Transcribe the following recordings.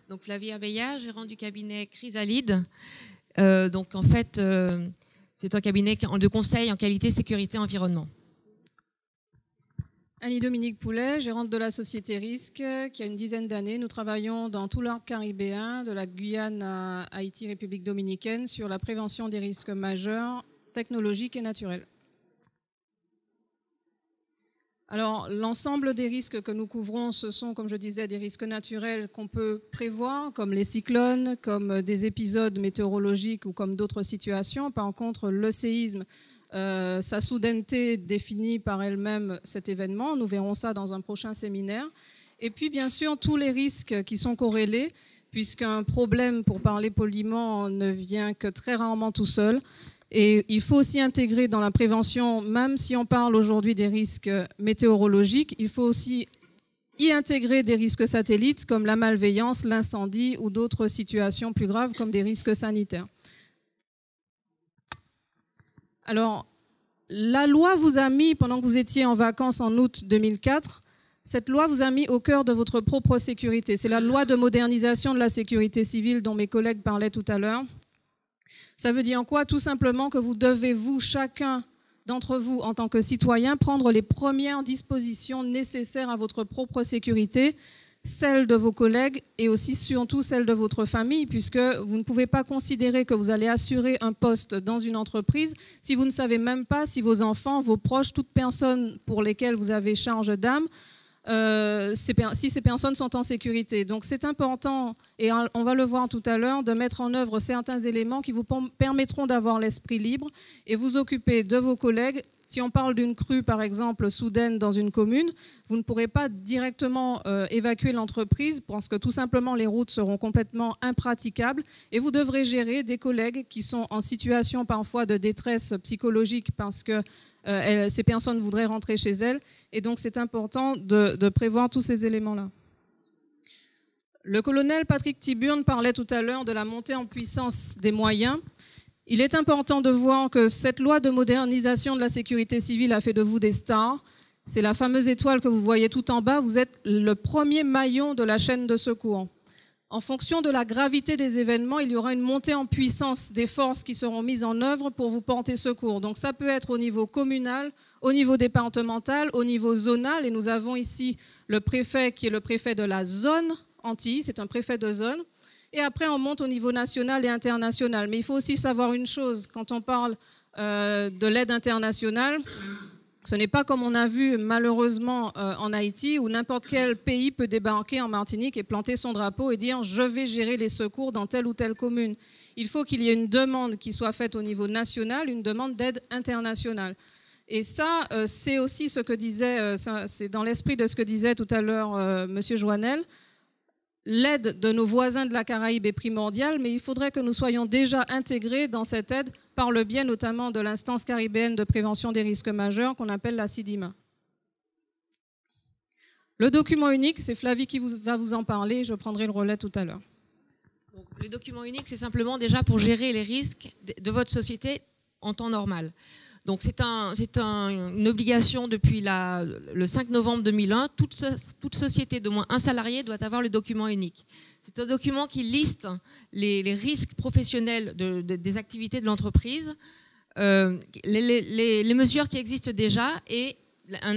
Donc Flavie Abeillard, gérante du cabinet Chrysalide. Donc en fait, c'est un cabinet de conseil en qualité, sécurité, environnement. Annie-Dominique Poulet, gérante de la société Risque, qui a une dizaine d'années. Nous travaillons dans tout l'arc caribéen, de la Guyane à Haïti, République dominicaine, sur la prévention des risques majeurs, technologiques et naturels. Alors, l'ensemble des risques que nous couvrons, ce sont, comme je disais, des risques naturels qu'on peut prévoir, comme les cyclones, comme des épisodes météorologiques ou comme d'autres situations. Par contre, le séisme, sa soudaineté définit par elle-même cet événement. Nous verrons ça dans un prochain séminaire. Et puis, bien sûr, tous les risques qui sont corrélés, puisqu'un problème, pour parler poliment, ne vient que très rarement tout seul. Et il faut aussi intégrer dans la prévention, même si on parle aujourd'hui des risques météorologiques, il faut aussi y intégrer des risques satellites comme la malveillance, l'incendie ou d'autres situations plus graves comme des risques sanitaires. Alors, la loi vous a mis, pendant que vous étiez en vacances en août 2004, cette loi vous a mis au cœur de votre propre sécurité. C'est la loi de modernisation de la sécurité civile dont mes collègues parlaient tout à l'heure. Ça veut dire quoi? Tout simplement que vous devez, vous, chacun d'entre vous, en tant que citoyen, prendre les premières dispositions nécessaires à votre propre sécurité, celle de vos collègues et aussi surtout celle de votre famille, puisque vous ne pouvez pas considérer que vous allez assurer un poste dans une entreprise si vous ne savez même pas si vos enfants, vos proches, toute personne pour lesquelles vous avez charge d'âme, si ces personnes sont en sécurité. Donc c'est important, et on va le voir tout à l'heure, de mettre en œuvre certains éléments qui vous permettront d'avoir l'esprit libre et vous occuper de vos collègues. Si on parle d'une crue, par exemple, soudaine dans une commune, vous ne pourrez pas directement évacuer l'entreprise parce que tout simplement les routes seront complètement impraticables et vous devrez gérer des collègues qui sont en situation parfois de détresse psychologique parce que ces personnes voudraient rentrer chez elles. Et donc, c'est important de prévoir tous ces éléments-là. Le colonel Patrick Tiburn parlait tout à l'heure de la montée en puissance des moyens. Il est important de voir que cette loi de modernisation de la sécurité civile a fait de vous des stars. C'est la fameuse étoile que vous voyez tout en bas. Vous êtes le premier maillon de la chaîne de secours. En fonction de la gravité des événements, il y aura une montée en puissance des forces qui seront mises en œuvre pour vous porter secours. Donc ça peut être au niveau communal, au niveau départemental, au niveau zonal. Et nous avons ici le préfet qui est le préfet de la zone Antilles, c'est un préfet de zone. Et après, on monte au niveau national et international. Mais il faut aussi savoir une chose, quand on parle de l'aide internationale, ce n'est pas comme on a vu malheureusement en Haïti où n'importe quel pays peut débarquer en Martinique et planter son drapeau et dire « je vais gérer les secours dans telle ou telle commune ». Il faut qu'il y ait une demande qui soit faite au niveau national, une demande d'aide internationale. Et ça, c'est aussi ce que disait, c'est dans l'esprit de ce que disait tout à l'heure M. Joannel. L'aide de nos voisins de la Caraïbe est primordiale, mais il faudrait que nous soyons déjà intégrés dans cette aide par le biais notamment de l'instance caribéenne de prévention des risques majeurs qu'on appelle la CIDIMA. Le document unique, c'est Flavie qui va vous en parler, je prendrai le relais tout à l'heure. Le document unique, c'est simplement déjà pour gérer les risques de votre société en temps normal. Donc c'est une obligation depuis le 5 novembre 2001. Toute société d'au moins un salarié doit avoir le document unique. C'est un document qui liste les risques professionnels des activités de l'entreprise, les mesures qui existent déjà et un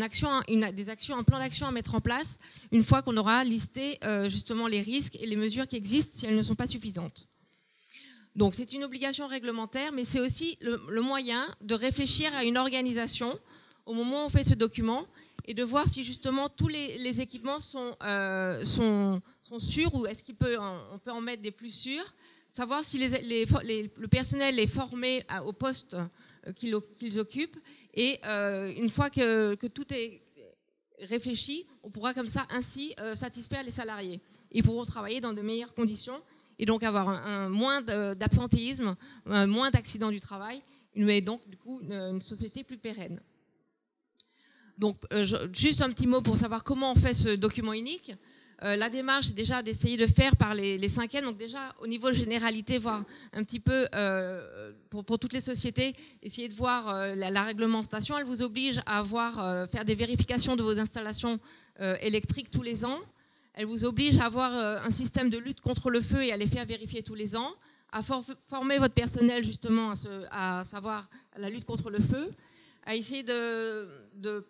plan d'action à mettre en place une fois qu'on aura listé justement les risques et les mesures qui existent si elles ne sont pas suffisantes. Donc c'est une obligation réglementaire, mais c'est aussi le moyen de réfléchir à une organisation au moment où on fait ce document et de voir si justement tous les équipements sont sûrs ou est-ce on peut en mettre des plus sûrs, savoir si le personnel est formé au poste qu'ils occupent et une fois que tout est réfléchi, on pourra comme ça ainsi satisfaire les salariés. Ils pourront travailler dans de meilleures conditions et donc avoir moins d'absentéisme, moins d'accidents du travail, mais donc du coup une société plus pérenne. Donc juste un petit mot pour savoir comment on fait ce document unique. La démarche est déjà d'essayer de faire par les cinquièmes, donc déjà au niveau généralité, voir un petit peu pour toutes les sociétés, essayer de voir la réglementation. Elle vous oblige à faire des vérifications de vos installations électriques tous les ans. Elle vous oblige à avoir un système de lutte contre le feu et à les faire vérifier tous les ans, à former votre personnel justement à savoir la lutte contre le feu, à essayer de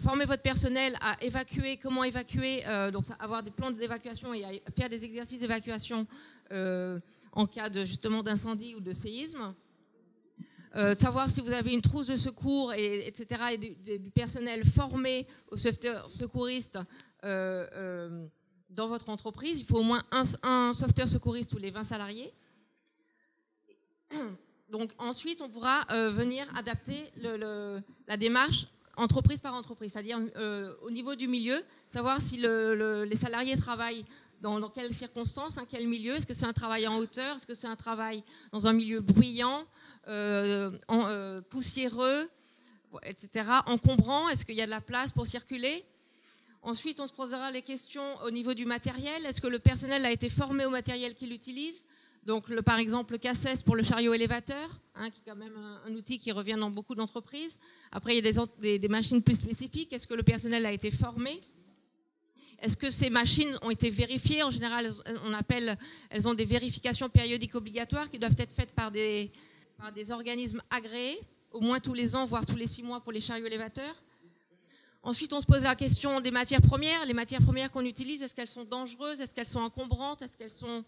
former votre personnel à évacuer, comment évacuer, donc avoir des plans d'évacuation et à faire des exercices d'évacuation en cas justement d'incendie ou de séisme. Savoir si vous avez une trousse de secours, etc., et du personnel formé aux secouristes dans votre entreprise. Il faut au moins un sauveteur secouriste tous les 20 salariés. Donc ensuite, on pourra venir adapter la démarche entreprise par entreprise, c'est-à-dire au niveau du milieu, savoir si les salariés travaillent dans quelles circonstances, dans quel milieu. Est-ce que c'est un travail en hauteur? Est-ce que c'est un travail dans un milieu bruyant, poussiéreux, etc., encombrant? Est-ce qu'il y a de la place pour circuler? Ensuite, on se posera les questions au niveau du matériel. Est-ce que le personnel a été formé au matériel qu'il utilise? Donc, par exemple, le CACES pour le chariot élévateur, qui est quand même un outil qui revient dans beaucoup d'entreprises. Après, il y a des machines plus spécifiques. Est-ce que le personnel a été formé? Est-ce que ces machines ont été vérifiées? En général, elles ont des vérifications périodiques obligatoires qui doivent être faites par des organismes agréés, au moins tous les ans, voire tous les 6 mois pour les chariots élévateurs. Ensuite, on se pose la question des matières premières. Les matières premières qu'on utilise, est-ce qu'elles sont dangereuses? Est-ce qu'elles sont encombrantes? Est-ce qu'elles sont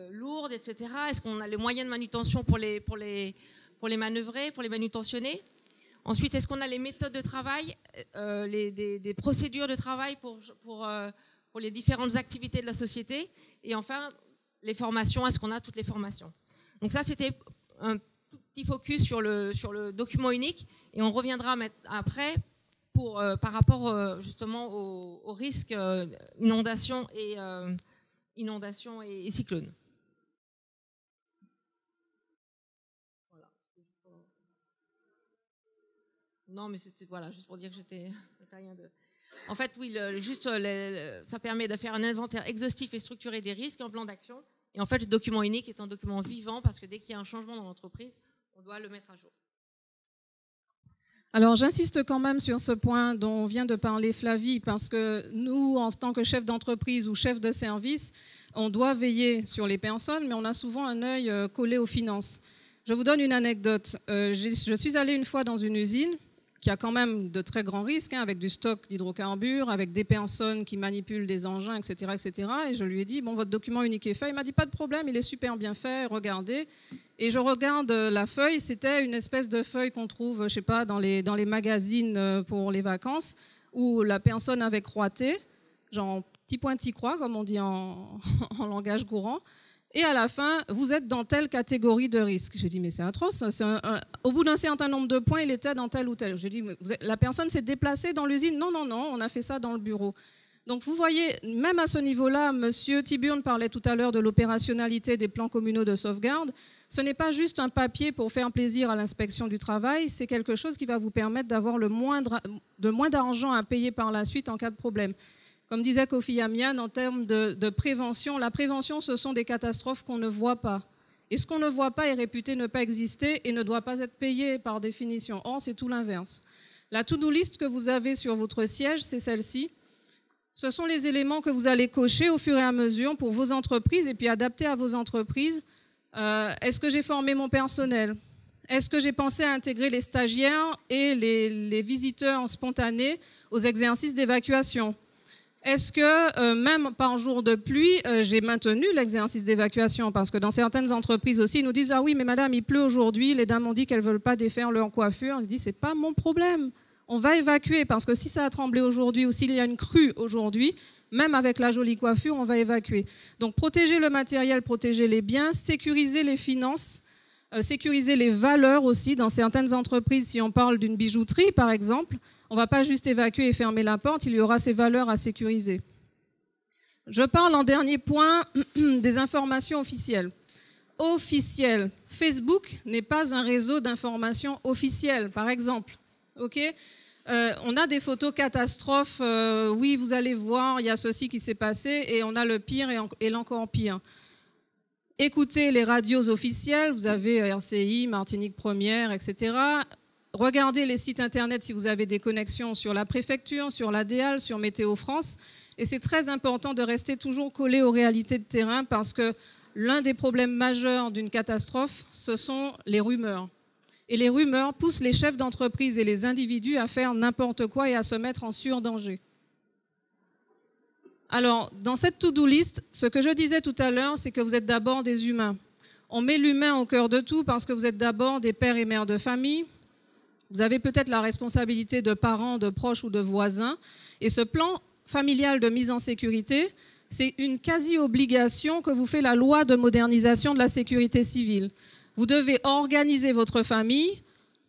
lourdes, etc. Est-ce qu'on a les moyens de manutention pour les manœuvrer, pour les manutentionner? Ensuite, est-ce qu'on a les méthodes de travail, des procédures de travail pour les différentes activités de la société? Et enfin, les formations, est-ce qu'on a toutes les formations? Donc ça, c'était un tout petit focus sur le document unique, et on reviendra après par rapport justement au risque inondation et cyclone. Voilà. Non, mais c'était juste pour dire que j'étais. Rien de. En fait, oui, ça permet de faire un inventaire exhaustif et structuré des risques en plan d'action. Et en fait, le document unique est un document vivant parce que dès qu'il y a un changement dans l'entreprise, on doit le mettre à jour. Alors, j'insiste quand même sur ce point dont vient de parler Flavie, parce que nous, en tant que chef d'entreprise ou chef de service, on doit veiller sur les personnes, mais on a souvent un œil collé aux finances. Je vous donne une anecdote. Je suis allée une fois dans une usine qui a quand même de très grands risques, avec du stock d'hydrocarbures, avec des personnes qui manipulent des engins, etc., etc. Et je lui ai dit, bon, votre document unique est fait. Il m'a dit, pas de problème, il est super bien fait, regardez. Et je regarde la feuille, c'était une espèce de feuille qu'on trouve, je sais pas, dans les magazines pour les vacances, où la personne avait croité, genre petit pointi croix, comme on dit en langage courant. Et à la fin, vous êtes dans telle catégorie de risque. Je dis, mais c'est atroce. Au bout d'un certain nombre de points, il était dans tel ou tel. Je dis, la personne s'est déplacée dans l'usine. Non, on a fait ça dans le bureau. Donc vous voyez, même à ce niveau-là, Monsieur Thiburn parlait tout à l'heure de l'opérationnalité des plans communaux de sauvegarde. Ce n'est pas juste un papier pour faire plaisir à l'inspection du travail, c'est quelque chose qui va vous permettre d'avoir le moins d'argent à payer par la suite en cas de problème. Comme disait Kofi Amian, en termes de prévention, la prévention, ce sont des catastrophes qu'on ne voit pas. Et ce qu'on ne voit pas est réputé ne pas exister et ne doit pas être payé par définition. Or, c'est tout l'inverse. La to-do list que vous avez sur votre siège, c'est celle-ci. Ce sont les éléments que vous allez cocher au fur et à mesure pour vos entreprises et puis adapter à vos entreprises. Est-ce que j'ai formé mon personnel? Est-ce que j'ai pensé à intégrer les stagiaires et les visiteurs spontanés aux exercices d'évacuation? Est-ce que même par jour de pluie, j'ai maintenu l'exercice d'évacuation? Parce que dans certaines entreprises aussi, ils nous disent « Ah oui, mais madame, il pleut aujourd'hui, les dames ont dit qu'elles ne veulent pas défaire leur coiffure. » On dit « C'est pas mon problème. On va évacuer parce que si ça a tremblé aujourd'hui ou s'il y a une crue aujourd'hui, même avec la jolie coiffure, on va évacuer. » Donc protéger le matériel, protéger les biens, sécuriser les finances, sécuriser les valeurs aussi. Dans certaines entreprises, si on parle d'une bijouterie par exemple, on ne va pas juste évacuer et fermer la porte, il y aura ces valeurs à sécuriser. Je parle en dernier point des informations officielles. Officielles. Facebook n'est pas un réseau d'informations officielles, par exemple. Okay, on a des photos catastrophes, oui, vous allez voir, il y a ceci qui s'est passé, et on a le pire et l'encore pire. Écoutez les radios officielles, vous avez RCI, Martinique Première, etc. regardez les sites internet si vous avez des connexions sur la préfecture, sur l'ADEAL, sur Météo France. Et c'est très important de rester toujours collé aux réalités de terrain parce que l'un des problèmes majeurs d'une catastrophe, ce sont les rumeurs. Et les rumeurs poussent les chefs d'entreprise et les individus à faire n'importe quoi et à se mettre en surdanger. Alors, dans cette to-do list, ce que je disais tout à l'heure, c'est que vous êtes d'abord des humains. On met l'humain au cœur de tout parce que vous êtes d'abord des pères et mères de famille. Vous avez peut-être la responsabilité de parents, de proches ou de voisins. Et ce plan familial de mise en sécurité, c'est une quasi-obligation que vous fait la loi de modernisation de la sécurité civile. Vous devez organiser votre famille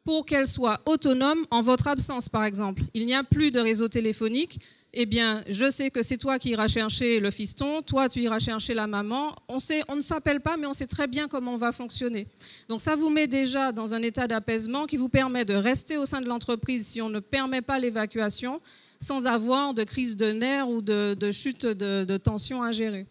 pour qu'elle soit autonome en votre absence, par exemple. Il n'y a plus de réseau téléphonique. Eh bien, je sais que c'est toi qui iras chercher le fiston, toi tu iras chercher la maman. On ne s'appelle pas, mais on sait très bien comment on va fonctionner. Donc ça vous met déjà dans un état d'apaisement qui vous permet de rester au sein de l'entreprise si on ne permet pas l'évacuation, sans avoir de crise de nerfs ou de chute de tension à gérer.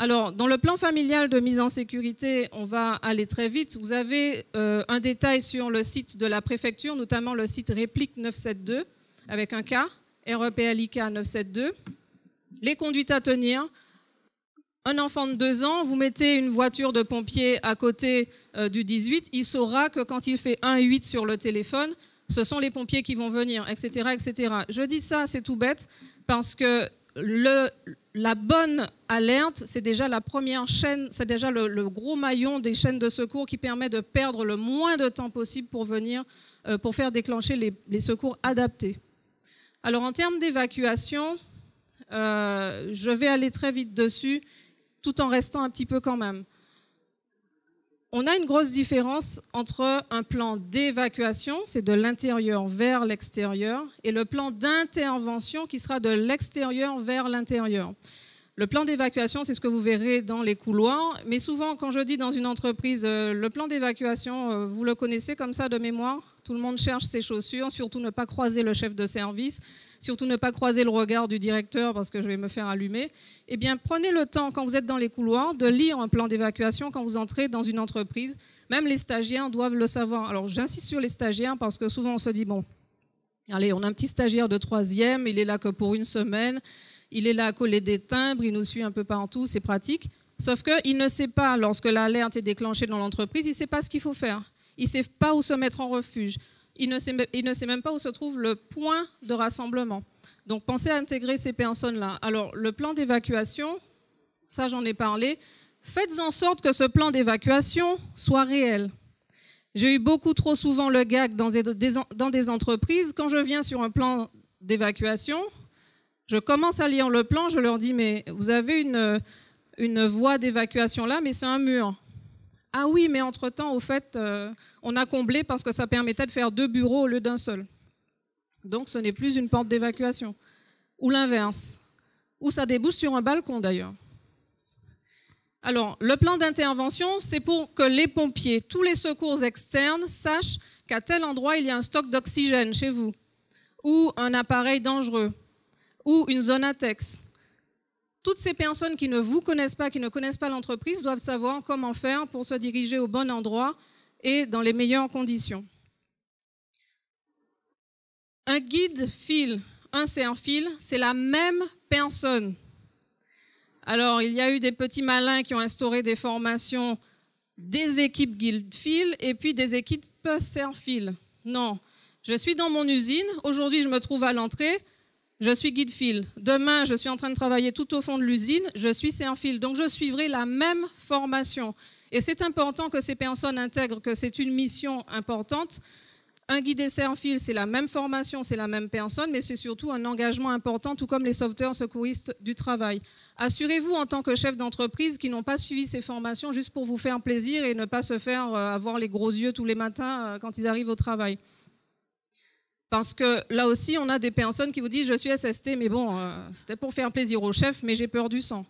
Alors, dans le plan familial de mise en sécurité, on va aller très vite. Vous avez un détail sur le site de la préfecture, notamment le site Réplique 972, avec un K, REPLIK 972. Les conduites à tenir. Un enfant de 2 ans, vous mettez une voiture de pompier à côté du 18, il saura que quand il fait 1-8 sur le téléphone, ce sont les pompiers qui vont venir, etc., etc. Je dis ça, c'est tout bête, parce que la bonne alerte, c'est déjà la première chaîne, c'est déjà le gros maillon des chaînes de secours qui permet de perdre le moins de temps possible pour venir, pour faire déclencher les secours adaptés. Alors en termes d'évacuation, je vais aller très vite dessus, tout en restant un petit peu quand même. On a une grosse différence entre un plan d'évacuation, c'est de l'intérieur vers l'extérieur, et le plan d'intervention qui sera de l'extérieur vers l'intérieur. Le plan d'évacuation, c'est ce que vous verrez dans les couloirs, mais souvent quand je dis dans une entreprise, le plan d'évacuation, vous le connaissez comme ça de mémoire, tout le monde cherche ses chaussures, surtout ne pas croiser le chef de service, surtout ne pas croiser le regard du directeur parce que je vais me faire allumer. Eh bien, prenez le temps, quand vous êtes dans les couloirs, de lire un plan d'évacuation quand vous entrez dans une entreprise. Même les stagiaires doivent le savoir. Alors, j'insiste sur les stagiaires parce que souvent on se dit, bon, allez, on a un petit stagiaire de 3e, il est là que pour 1 semaine, il est là à coller des timbres, il nous suit un peu partout, c'est pratique. Sauf qu'il ne sait pas, lorsque l'alerte est déclenchée dans l'entreprise, il ne sait pas ce qu'il faut faire. Il ne sait pas où se mettre en refuge. Il ne sait même pas où se trouve le point de rassemblement. Donc, pensez à intégrer ces personnes-là. Alors, le plan d'évacuation, ça j'en ai parlé, faites en sorte que ce plan d'évacuation soit réel. J'ai eu beaucoup trop souvent le gag dans des entreprises. Quand je viens sur un plan d'évacuation, je commence à lire le plan, je leur dis, mais vous avez une voie d'évacuation là, mais c'est un mur. Ah oui, mais entre-temps, au fait, on a comblé parce que ça permettait de faire 2 bureaux au lieu d'un seul. Donc, ce n'est plus une porte d'évacuation. Ou l'inverse. Ou ça débouche sur un balcon, d'ailleurs. Alors, le plan d'intervention, c'est pour que les pompiers, tous les secours externes, sachent qu'à tel endroit, il y a un stock d'oxygène chez vous, ou un appareil dangereux, ou une zone ATEX. Toutes ces personnes qui ne vous connaissent pas, qui ne connaissent pas l'entreprise, doivent savoir comment faire pour se diriger au bon endroit et dans les meilleures conditions. Un guide file, un serre-file, c'est la même personne. Alors, il y a eu des petits malins qui ont instauré des formations des équipes guide file et puis des équipes serre-file. Non, je suis dans mon usine, aujourd'hui je me trouve à l'entrée, je suis guide file. Demain, je suis en train de travailler tout au fond de l'usine, je suis serre-file. Donc, je suivrai la même formation. Et c'est important que ces personnes intègrent que c'est une mission importante. Un guide et serre-file, c'est la même formation, c'est la même personne, mais c'est surtout un engagement important, tout comme les sauveteurs secouristes du travail. Assurez-vous en tant que chef d'entreprise qu'ils n'ont pas suivi ces formations juste pour vous faire plaisir et ne pas se faire avoir les gros yeux tous les matins quand ils arrivent au travail. Parce que là aussi, on a des personnes qui vous disent « je suis SST, mais bon, c'était pour faire plaisir au chef, mais j'ai peur du sang ».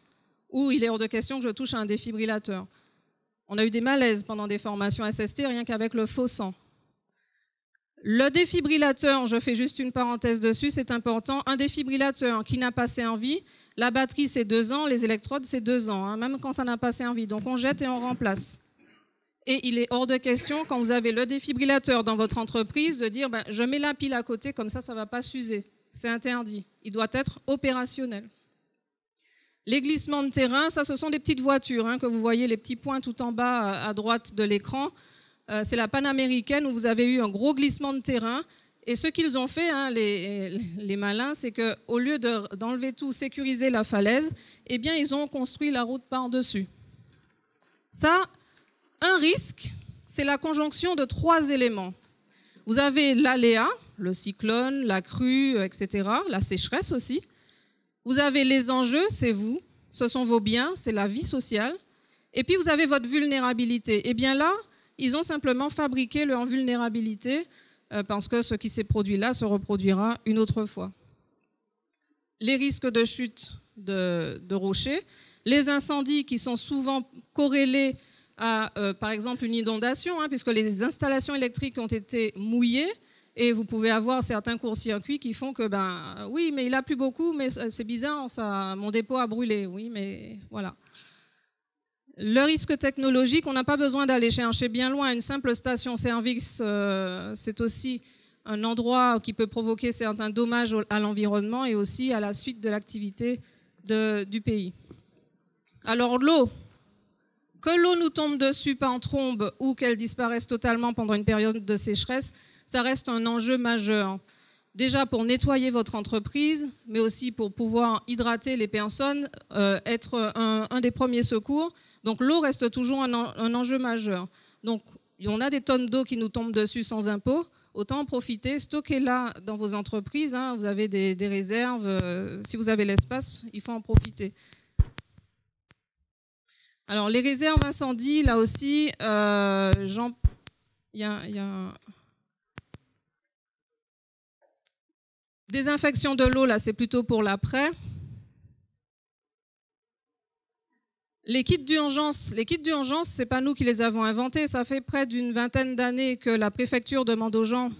Ou il est hors de question que je touche à un défibrillateur. On a eu des malaises pendant des formations SST, rien qu'avec le faux sang. Le défibrillateur, je fais juste une parenthèse dessus, c'est important. Un défibrillateur qui n'a pas servi, la batterie c'est 2 ans, les électrodes c'est 2 ans, hein, même quand ça n'a pas servi. Donc on jette et on remplace. Et il est hors de question, quand vous avez le défibrillateur dans votre entreprise, de dire je mets la pile à côté, comme ça ne va pas s'user. C'est interdit. Il doit être opérationnel. Les glissements de terrain, ça, ce sont des petites voitures que vous voyez, les petits points tout en bas à droite de l'écran. C'est la Panaméricaine où vous avez eu un gros glissement de terrain. Et ce qu'ils ont fait, les malins, c'est qu'au lieu d'enlever tout, sécuriser la falaise, eh bien, ils ont construit la route par-dessus. Ça, un risque, c'est la conjonction de 3 éléments. Vous avez l'aléa, le cyclone, la crue, etc., la sécheresse aussi. Vous avez les enjeux, c'est vous, ce sont vos biens, c'est la vie sociale. Et puis vous avez votre vulnérabilité. Eh bien là, ils ont simplement fabriqué leur vulnérabilité parce que ce qui s'est produit là se reproduira une autre fois. Les risques de chute de rochers, les incendies qui sont souvent corrélés à, par exemple, une inondation, puisque les installations électriques ont été mouillées, et vous pouvez avoir certains court-circuits qui font que, oui, mais il a plu beaucoup, mais c'est bizarre, mon dépôt a brûlé. Oui, mais voilà. Le risque technologique, on n'a pas besoin d'aller chercher bien loin. Une simple station-service, c'est aussi un endroit qui peut provoquer certains dommages à l'environnement et aussi à la suite de l'activité du pays. Alors l'eau, que l'eau nous tombe dessus par trombe ou qu'elle disparaisse totalement pendant une période de sécheresse, ça reste un enjeu majeur. Déjà pour nettoyer votre entreprise, mais aussi pour pouvoir hydrater les personnes, être un des premiers secours. Donc l'eau reste toujours un enjeu majeur. Donc on a des tonnes d'eau qui nous tombent dessus sans impôt, autant en profiter, stockez-la dans vos entreprises, vous avez des réserves, si vous avez l'espace, il faut en profiter. Alors les réserves incendie, là aussi, il y a désinfection de l'eau, là c'est plutôt pour l'après. Les kits d'urgence, c'est pas nous qui les avons inventés. Ça fait près d'une vingtaine d'années que la préfecture demande aux gens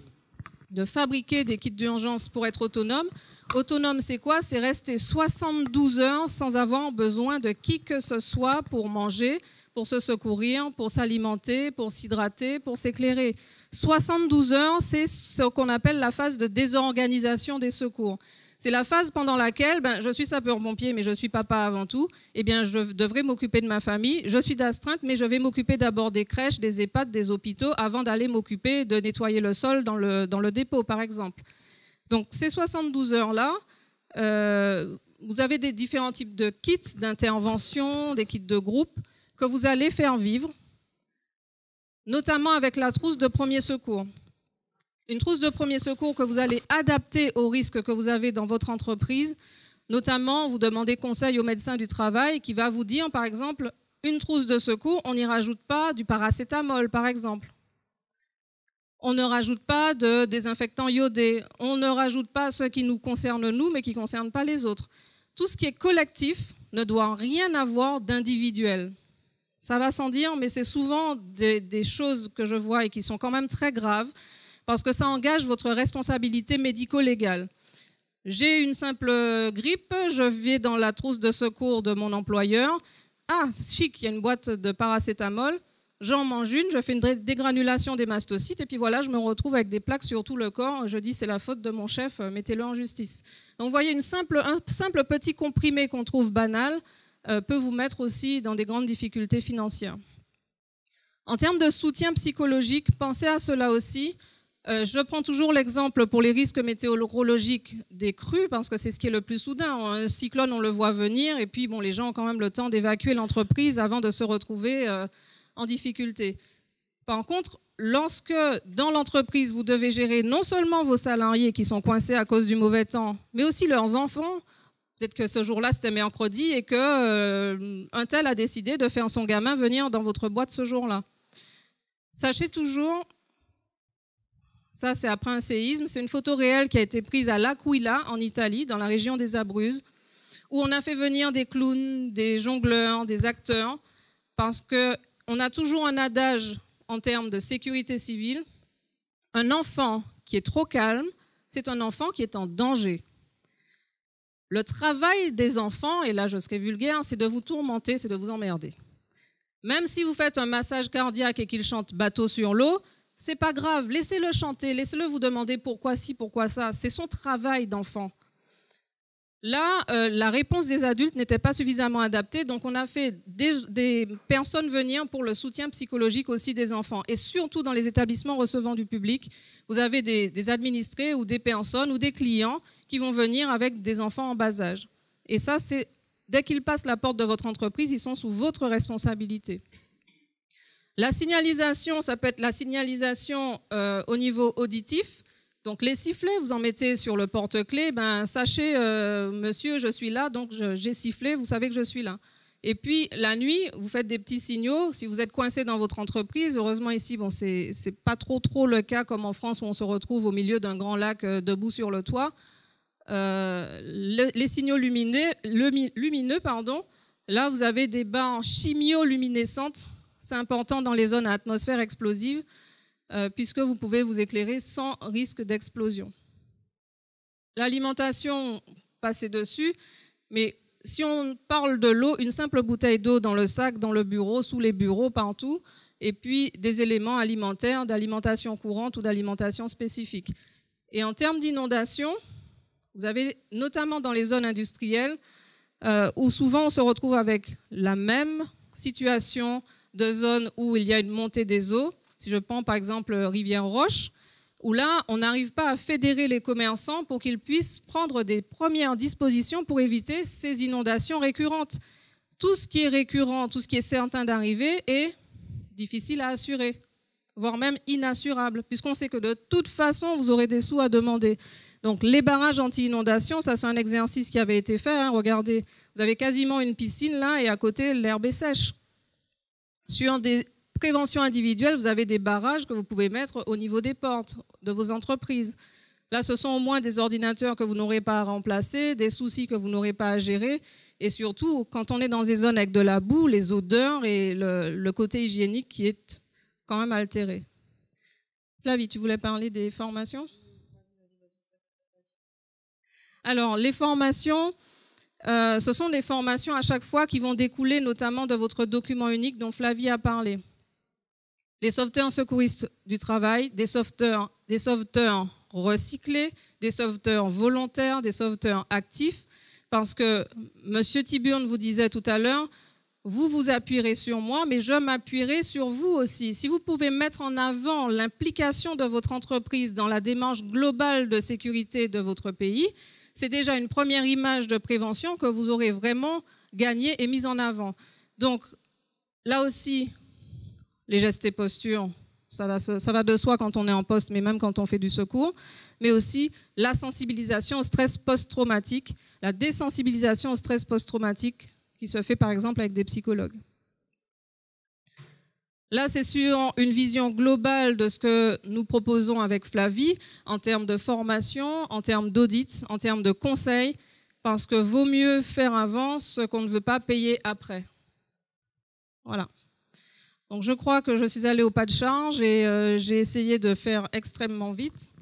de fabriquer des kits d'urgence pour être autonomes. Autonome, c'est quoi? C'est rester 72 heures sans avoir besoin de qui que ce soit pour manger, pour se secourir, pour s'alimenter, pour s'hydrater, pour s'éclairer. 72 heures, c'est ce qu'on appelle la phase de désorganisation des secours. C'est la phase pendant laquelle, je suis sapeur-pompier, mais je suis papa avant tout, eh bien, je devrais m'occuper de ma famille. Je suis d'astreinte, mais je vais m'occuper d'abord des crèches, des EHPAD, des hôpitaux, avant d'aller m'occuper de nettoyer le sol dans le dépôt, par exemple. Donc, ces 72 heures-là, vous avez des différents types de kits d'intervention, des kits de groupe que vous allez faire vivre, notamment avec la trousse de premier secours. Une trousse de premier secours que vous allez adapter aux risques que vous avez dans votre entreprise. Notamment, vous demandez conseil au médecin du travail qui va vous dire, par exemple, une trousse de secours, on n'y rajoute pas du paracétamol, par exemple. On ne rajoute pas de désinfectant iodé. On ne rajoute pas ce qui nous concerne nous, mais qui ne concerne pas les autres. Tout ce qui est collectif ne doit rien avoir d'individuel. Ça va sans dire, mais c'est souvent des choses que je vois et qui sont quand même très graves, parce que ça engage votre responsabilité médico-légale. J'ai une simple grippe, je vais dans la trousse de secours de mon employeur. Ah, chic, il y a une boîte de paracétamol. J'en mange une, je fais une dégranulation des mastocytes et puis voilà, je me retrouve avec des plaques sur tout le corps. Je dis, c'est la faute de mon chef, mettez-le en justice. Donc vous voyez, un simple petit comprimé qu'on trouve banal peut vous mettre aussi dans des grandes difficultés financières. En termes de soutien psychologique, pensez à cela aussi. Je prends toujours l'exemple pour les risques météorologiques des crues, parce que c'est ce qui est le plus soudain. Un cyclone, on le voit venir, et puis les gens ont quand même le temps d'évacuer l'entreprise avant de se retrouver en difficulté. Par contre, lorsque dans l'entreprise, vous devez gérer non seulement vos salariés qui sont coincés à cause du mauvais temps, mais aussi leurs enfants, peut-être que ce jour-là, c'était mercredi, et qu'un tel a décidé de faire son gamin venir dans votre boîte ce jour-là. Sachez toujours... Ça, c'est après un séisme. C'est une photo réelle qui a été prise à L'Aquila, en Italie, dans la région des Abruzzes, où on a fait venir des clowns, des jongleurs, des acteurs, parce qu'on a toujours un adage en termes de sécurité civile. Un enfant qui est trop calme, c'est un enfant qui est en danger. Le travail des enfants, et là je serai vulgaire, c'est de vous tourmenter, c'est de vous emmerder. Même si vous faites un massage cardiaque et qu'il chante bateau sur l'eau, c'est pas grave, laissez-le chanter, laissez-le vous demander pourquoi ci, pourquoi ça. C'est son travail d'enfant. Là, la réponse des adultes n'était pas suffisamment adaptée, donc on a fait des personnes venir pour le soutien psychologique aussi des enfants. Et surtout dans les établissements recevant du public, vous avez des administrés ou des personnes ou des clients qui vont venir avec des enfants en bas âge. Et ça, c'est dès qu'ils passent la porte de votre entreprise, ils sont sous votre responsabilité. La signalisation, ça peut être la signalisation au niveau auditif. Donc les sifflets, vous en mettez sur le porte-clés, sachez, monsieur, je suis là, donc j'ai sifflé, vous savez que je suis là. Et puis la nuit, vous faites des petits signaux. Si vous êtes coincé dans votre entreprise, heureusement ici, c'est pas trop le cas comme en France où on se retrouve au milieu d'un grand lac debout sur le toit. Les signaux lumineux, là vous avez des barres chimioluminescentes. C'est important dans les zones à atmosphère explosive. Puisque vous pouvez vous éclairer sans risque d'explosion. L'alimentation, passez dessus, mais si on parle de l'eau, une simple bouteille d'eau dans le sac, dans le bureau, sous les bureaux, partout, et puis des éléments alimentaires, d'alimentation courante ou d'alimentation spécifique. Et en termes d'inondation, vous avez notamment dans les zones industrielles, où souvent on se retrouve avec la même situation de zone où il y a une montée des eaux. Si je prends par exemple Rivière-Roche, où là, on n'arrive pas à fédérer les commerçants pour qu'ils puissent prendre des premières dispositions pour éviter ces inondations récurrentes. Tout ce qui est récurrent, tout ce qui est certain d'arriver est difficile à assurer, voire même inassurable, puisqu'on sait que de toute façon, vous aurez des sous à demander. Donc les barrages anti-inondation, ça c'est un exercice qui avait été fait. Regardez, vous avez quasiment une piscine là et à côté, l'herbe est sèche. Sur des prévention individuelle, vous avez des barrages que vous pouvez mettre au niveau des portes de vos entreprises. Là, ce sont au moins des ordinateurs que vous n'aurez pas à remplacer, des soucis que vous n'aurez pas à gérer. Et surtout, quand on est dans des zones avec de la boue, les odeurs et le côté hygiénique qui est quand même altéré. Flavie, tu voulais parler des formations ? Alors, les formations, ce sont des formations à chaque fois qui vont découler notamment de votre document unique dont Flavie a parlé. Les sauveteurs secouristes du travail, des sauveteurs recyclés, des sauveteurs volontaires, des sauveteurs actifs, parce que M. Tiburn vous disait tout à l'heure, vous vous appuierez sur moi, mais je m'appuierai sur vous aussi. Si vous pouvez mettre en avant l'implication de votre entreprise dans la démarche globale de sécurité de votre pays, c'est déjà une première image de prévention que vous aurez vraiment gagnée et mise en avant. Donc, là aussi, les gestes et postures, ça va de soi quand on est en poste, mais même quand on fait du secours, mais aussi la sensibilisation au stress post-traumatique, la désensibilisation au stress post-traumatique qui se fait par exemple avec des psychologues. Là, c'est sur une vision globale de ce que nous proposons avec Flavie en termes de formation, en termes d'audit, en termes de conseils, parce que vaut mieux faire avant ce qu'on ne veut pas payer après. Voilà. Donc je crois que je suis allée au pas de charge et j'ai essayé de faire extrêmement vite.